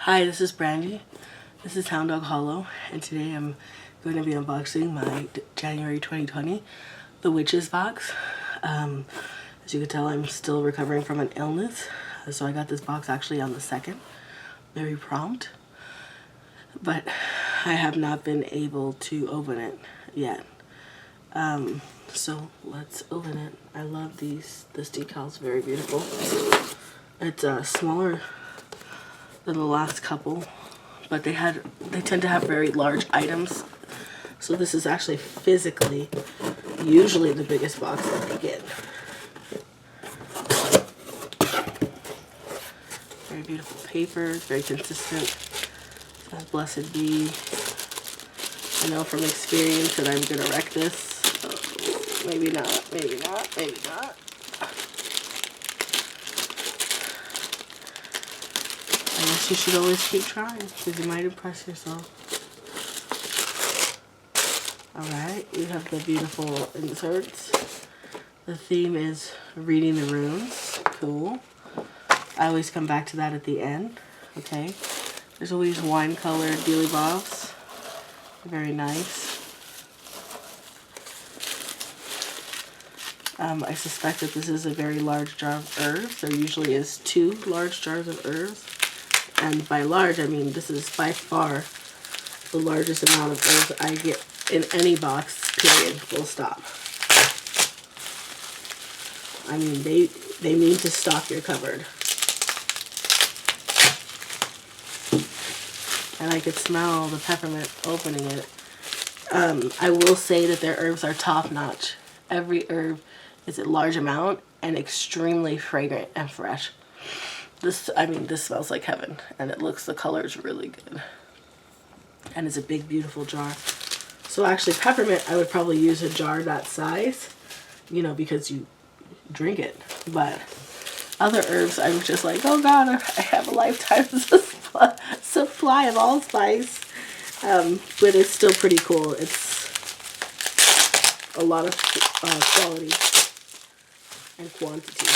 Hi, this is Brandy. This is Hound Dog Hollow, and today I'm going to be unboxing my January 2020 The Witches box. As you can tell, I'm still recovering from an illness, so I got this box actually on the 2nd. Very prompt. But I have not been able to open it yet. So let's open it. I love these. This decal is very beautiful. It's smaller than the last couple, but they tend to have very large items. So this is actually physically usually the biggest box that they get. Very beautiful paper, very consistent. It says Blessed Be. I know from experience that I'm gonna wreck this. Maybe not, maybe not, maybe not. I guess you should always keep trying because you might impress yourself. Alright, you have the beautiful inserts. The theme is reading the runes. Cool. I always come back to that at the end. Okay. There's always wine-colored dealy bobs. Very nice. I suspect that this is a very large jar of herbs. There usually is 2 large jars of herbs. And by large, I mean this is by far the largest amount of herbs I get in any box, period, full stop. I mean, they mean to stock your cupboard. And I could smell the peppermint opening it. I will say that their herbs are top-notch. Every herb is a large amount and extremely fragrant and fresh. This smells like heaven, and the color is really good. And it's a big, beautiful jar. So actually, peppermint, I would probably use a jar that size, you know, because you drink it. But other herbs, I'm just like, oh God, I have a lifetime supply of allspice. But it's still pretty cool. It's a lot of quality and quantity.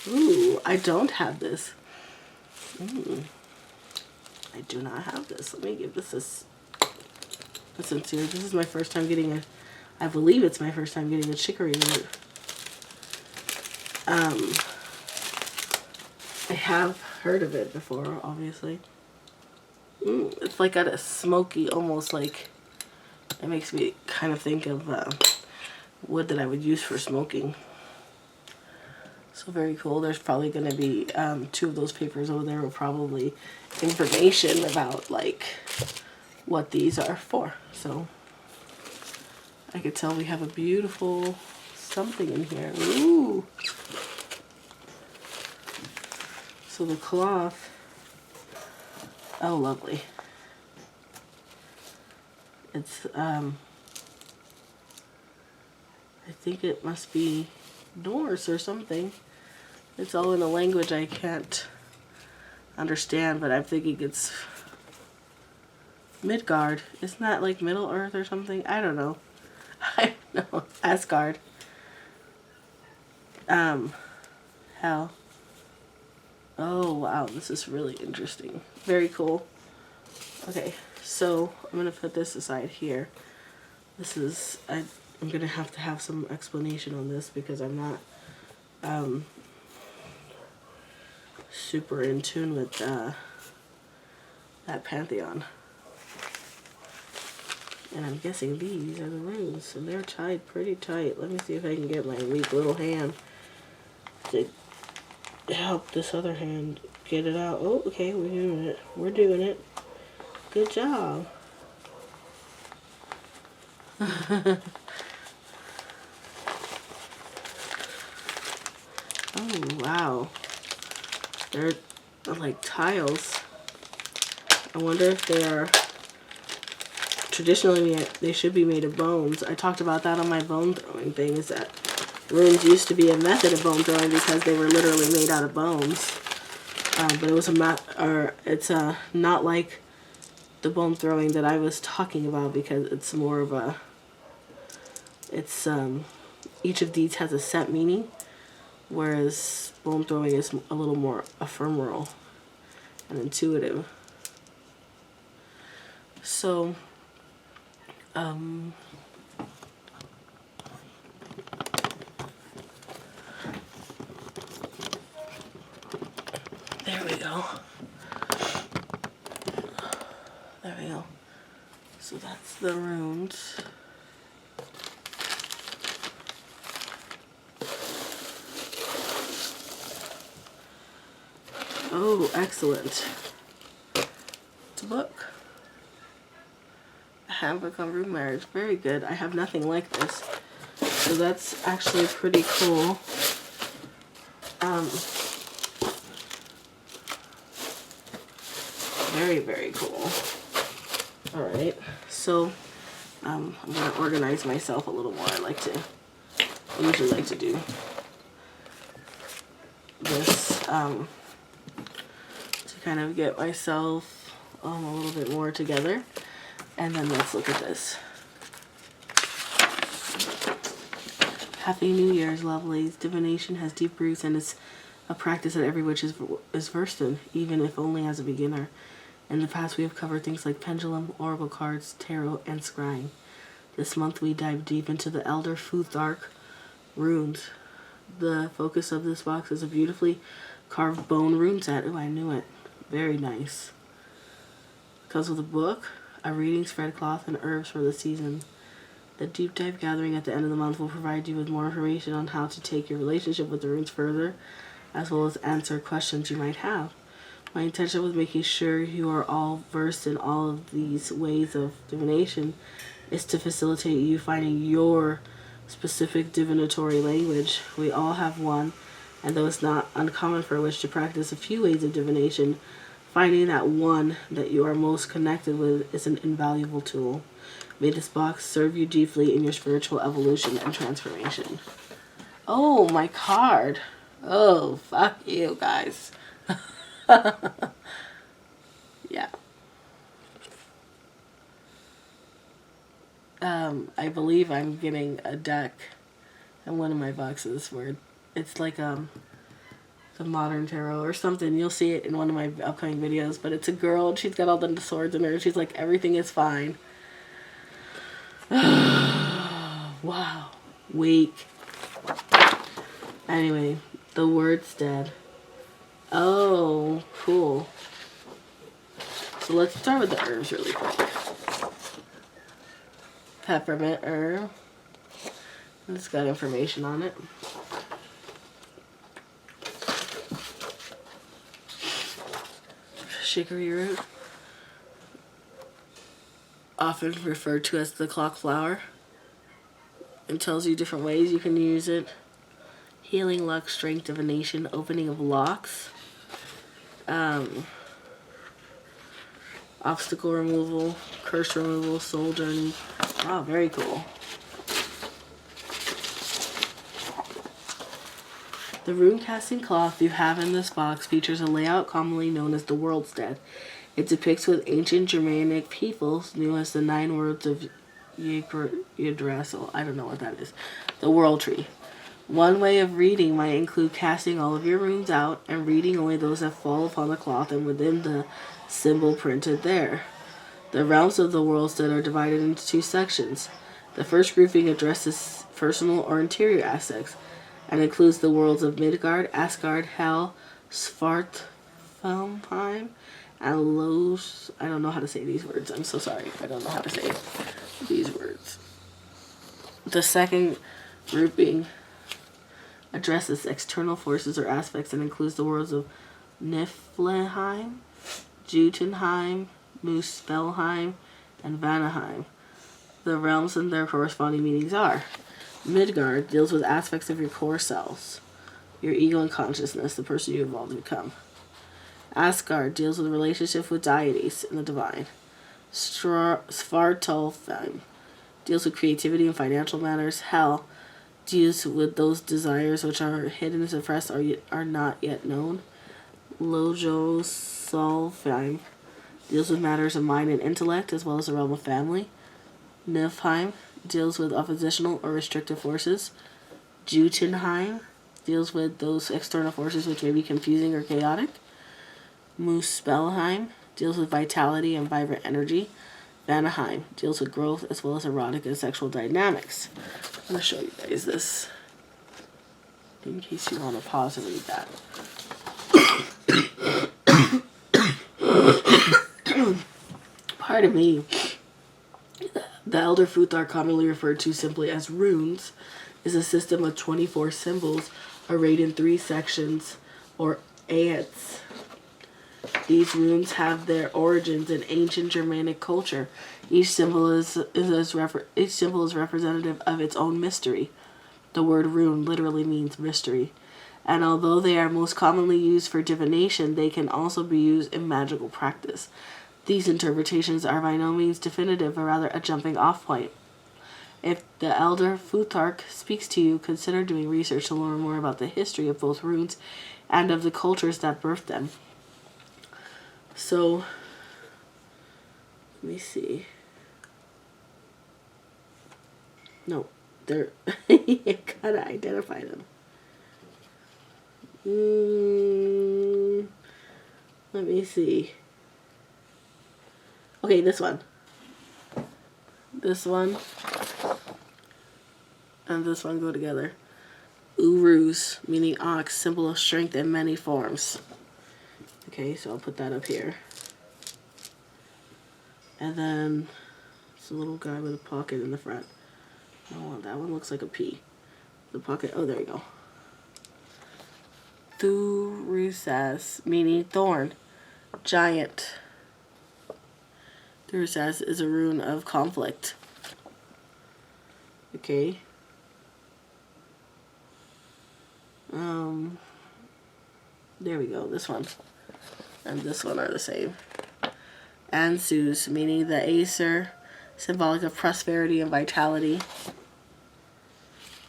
Ooh, I don't have this. I do not have this. Let me give this a sincere. This is my first time getting I believe it's my first time getting a chicory root. I have heard of it before, obviously. It's like got a smoky, almost like, it makes me kind of think of wood that I would use for smoking. So very cool. There's probably going to be 2 of those papers over there with probably information about like what these are for. So I could tell we have a beautiful something in here. Ooh. So the cloth, oh lovely. It's I think it must be Norse or something. It's all in a language I can't understand, but I'm thinking it's Midgard. Isn't that like Middle Earth or something? I don't know. I don't know. Asgard. Hell. Oh wow, this is really interesting. Very cool. Okay, so I'm gonna put this aside here. This is I'm gonna have to have some explanation on this because I'm not super in tune with that pantheon. And I'm guessing these are the runes, and they're tied pretty tight. Let me see if I can get my weak little hand to help this other hand get it out. Oh, okay, we're doing it. We're doing it. Good job. Oh, wow. They're like tiles. I wonder if they are... Traditionally, they should be made of bones. I talked about that on my bone throwing thing, is that runes used to be a method of bone throwing because they were literally made out of bones. But it was it's not like the bone throwing that I was talking about because it's more of a... It's, each of these has a set meaning. whereas bone throwing is a little more ephemeral and intuitive. So, there we go. There we go. So that's the runes. Oh, excellent. It's a book. A Handbook on Rune Marriage. Very good. I have nothing like this. So that's actually pretty cool. Very, very cool. Alright, so I'm going to organize myself a little more. I usually like to do this to kind of get myself a little bit more together. And then let's look at this. Happy New Year's, lovelies. Divination has deep roots and is a practice that every witch is versed in, even if only as a beginner. In the past, we have covered things like pendulum, oracle cards, tarot, and scrying. This month, we dive deep into the Elder Futhark runes. The focus of this box is a beautifully carved bone rune set. Oh, I knew it. Very nice. Comes with a book, a reading spread cloth, and herbs for the season. The deep dive gathering at the end of the month will provide you with more information on how to take your relationship with the runes further, as well as answer questions you might have. My intention with making sure you are all versed in all of these ways of divination is to facilitate you finding your specific divinatory language. We all have one, and though it's not uncommon for a witch to practice a few ways of divination, finding that one that you are most connected with is an invaluable tool. May this box serve you deeply in your spiritual evolution and transformation. Oh, my card. Oh, fuck you guys. Yeah. I believe I'm getting a deck in one of my boxes where it's like the modern tarot or something. You'll see it in one of my upcoming videos, but it's a girl and she's got all the swords in her and she's like, everything is fine. Wow. Weak. Anyway, the word's dead. Oh, cool. So let's start with the herbs really quick. Peppermint herb. It's got information on it. Chicory root. Often referred to as the clock flower. It tells you different ways you can use it. Healing, luck, strength, divination, opening of locks. Obstacle removal, curse removal, soul journey. Wow, very cool. The rune casting cloth you have in this box features a layout commonly known as the Worldstead. It depicts what ancient Germanic peoples knew as the 9 words of Yggdrasil. I don't know what that is. The World Tree. One way of reading might include casting all of your runes out and reading only those that fall upon the cloth and within the symbol printed there. The realms of the Worldstead are divided into 2 sections. The first grouping addresses personal or interior aspects and includes the worlds of Midgard, Asgard, Hel, Svartalfheim, and Los. I don't know how to say these words. I'm so sorry. I don't know how to say these words. The second grouping addresses external forces or aspects and includes the worlds of Niflheim, Jotunheim, Muspelheim, and Vanaheim. The realms and their corresponding meanings are: Midgard deals with aspects of your core selves, your ego and consciousness, the person you evolved to become. Asgard deals with relationship with deities and the divine. Svartalfheim deals with creativity and financial matters. Hel deals with those desires which are hidden and suppressed or are not yet known. Lojosolfheim deals with matters of mind and intellect as well as the realm of family. Niflheim deals with oppositional or restrictive forces. Jotunheim deals with those external forces which may be confusing or chaotic. Muspelheim deals with vitality and vibrant energy. Vanaheim deals with growth as well as erotic and sexual dynamics. I'm going to show you guys this in case you want to pause and read that. Pardon me. The Elder Futhark, commonly referred to simply as runes, is a system of 24 symbols arrayed in 3 sections, or aeons. These runes have their origins in ancient Germanic culture. Each symbol is representative of its own mystery. The word rune literally means mystery. And although they are most commonly used for divination, they can also be used in magical practice. These interpretations are by no means definitive, but rather a jumping off point. If the Elder Futhark speaks to you, consider doing research to learn more about the history of both runes and of the cultures that birthed them. So, let me see. No, they're... you gotta identify them. Let me see. Okay, this one. This one. And this one go together. Urus, meaning ox, symbol of strength in many forms. Okay, so I'll put that up here. And then it's a little guy with a pocket in the front. Oh, that one looks like a P. The pocket, oh, there you go. Thurusas, meaning thorn, giant. Thurusas is a rune of conflict. Okay. There we go, this one. And this one are the same. Ansus, meaning the Acer, symbolic of prosperity and vitality.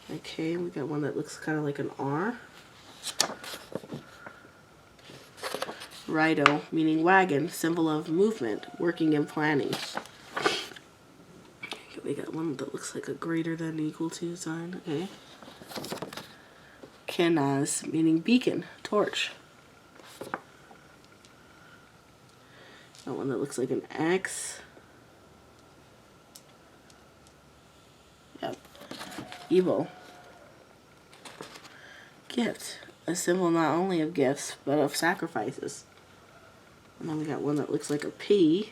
Okay, we got one that looks kind of like an R. Rido, meaning wagon, symbol of movement, working and planning. Okay, we got one that looks like a greater than equal to sign. Okay. Kenaz, meaning beacon, torch. Got one that looks like an X. Yep. Evo. Gift, a symbol not only of gifts, but of sacrifices. And then we got one that looks like a P.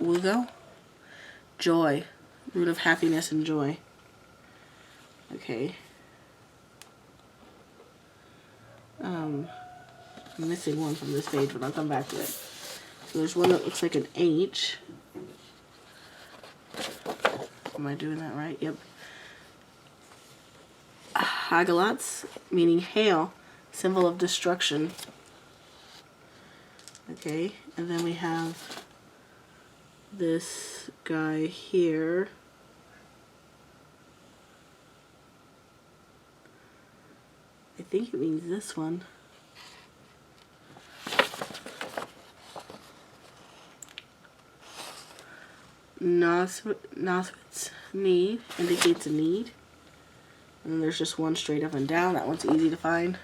Wugo? Joy, root of happiness and joy. Okay. I'm missing one from this page, but I'll come back to it. So there's one that looks like an H. Am I doing that right? Yep. Hagalats, meaning hail, symbol of destruction. Okay, and then we have this guy here. I think it means this one. Noswitz, need, indicates a need. And then there's just one straight up and down. That one's easy to find.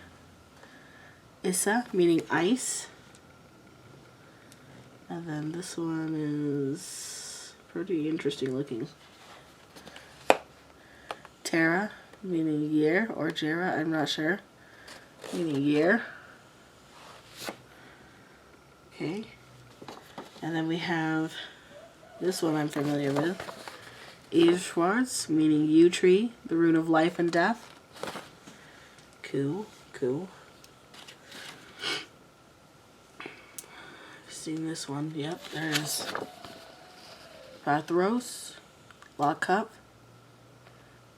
Issa, meaning ice. And then this one is pretty interesting looking. Terra, meaning year, or Jera, I'm not sure. Meaning year. Okay. And then we have this one I'm familiar with. Eve Schwartz, meaning yew tree, the rune of life and death. Cool, cool. Seen this one, yep, there's Pathros, Lock Cup,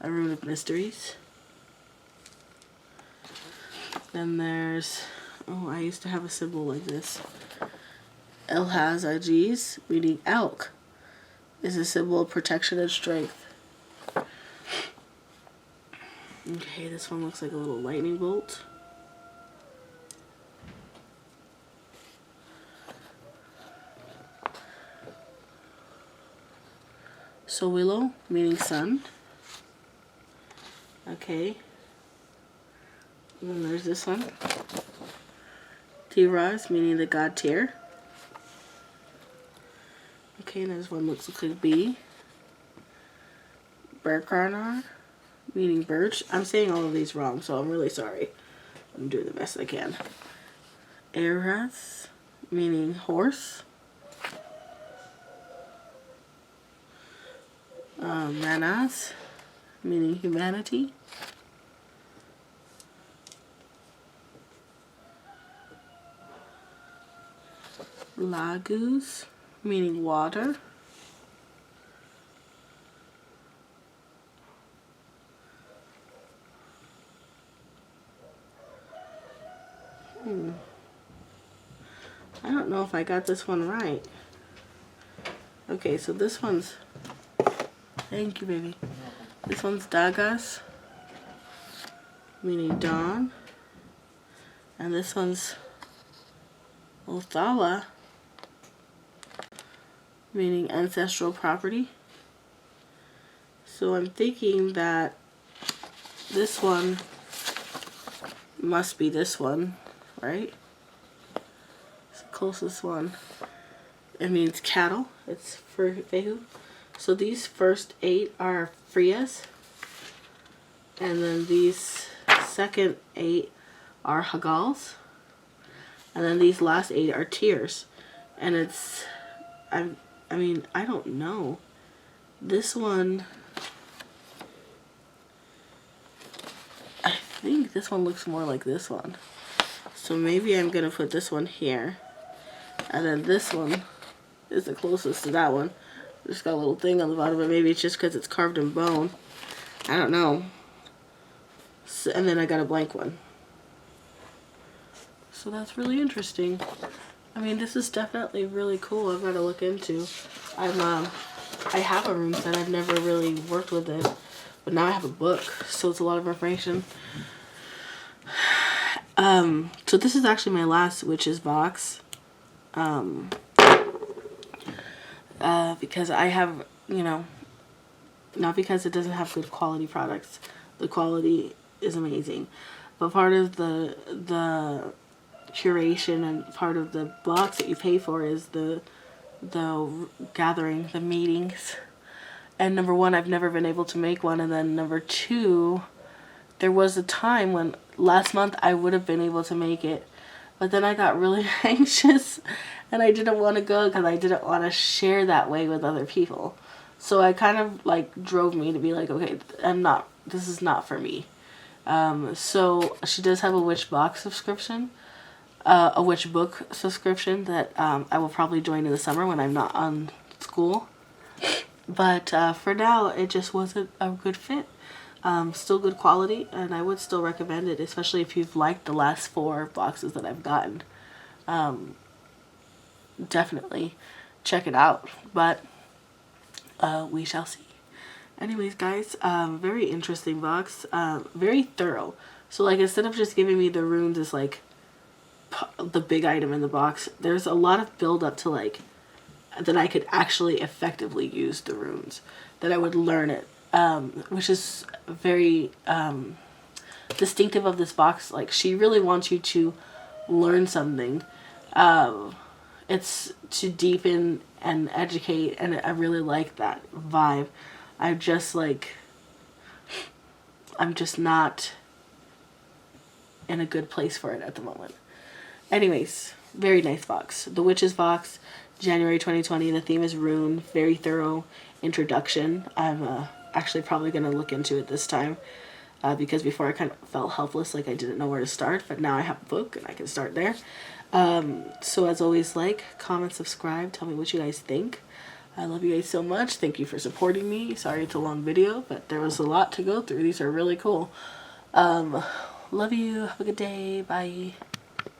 a rune of mysteries. Then there's, oh, I used to have a symbol like this. Elhaz Ajiz, meaning elk, is a symbol of protection and strength. Okay, this one looks like a little lightning bolt. Sowilo, meaning sun. Okay. And then there's this one. T-Roz, meaning the god Tyr. Okay, and there's one looks like a bee. Berkarnar, meaning birch. I'm saying all of these wrong, so I'm really sorry. I'm doing the best I can. Eras, meaning horse. Manas, meaning humanity. Lagus, meaning water. I don't know if I got this one right. Okay, so this one's... Thank you, baby. This one's Dagas, meaning dawn. And this one's Othala, meaning ancestral property. So I'm thinking that this one must be this one, right? It's the closest one. It means cattle. It's for Fehu. So these first 8 are Frias. And then these second 8 are Hagals. And then these last 8 are Tears. And it's... I mean, I don't know. This one... I think this one looks more like this one. So maybe I'm going to put this one here. And then this one is the closest to that one. Just got a little thing on the bottom, but maybe it's just because it's carved in bone. I don't know. So, and then I got a blank one. So that's really interesting. I mean, this is definitely really cool. I've got to look into. I have a rune set. I've never really worked with it, but now I have a book, so it's a lot of information. So this is actually my last Witches box. Because I have, you know, not because it doesn't have good quality products. The quality is amazing, but part of the curation and part of the box that you pay for is the gathering, the meetings. And number one, I've never been able to make one, and then number two, there was a time when last month I would have been able to make it, but then I got really anxious and I didn't want to go because I didn't want to share that way with other people. So I kind of like drove me to be like, okay, this is not for me. So she does have a witch box subscription, a witch book subscription that I will probably join in the summer when I'm not on school. But for now, it just wasn't a good fit. Still good quality, and I would still recommend it, especially if you've liked the last 4 boxes that I've gotten. Definitely check it out, but we shall see. Anyways, guys, very interesting box, very thorough. So like, instead of just giving me the runes as like the big item in the box, there's a lot of build up to like that I could actually effectively use the runes, that I would learn it, which is very distinctive of this box. Like, she really wants you to learn something. It's to deepen and educate, and I really like that vibe. I'm just not in a good place for it at the moment. Anyways, very nice box. The Witches box, January 2020. The theme is Rune. Very thorough introduction. I'm actually probably going to look into it this time, because before I kind of felt helpless, like I didn't know where to start, but now I have a book and I can start there. So as always, like, comment, subscribe, tell me what you guys think. I love you guys so much. Thank you for supporting me. Sorry it's a long video, but there was a lot to go through. These are really cool. Love you. Have a good day. Bye.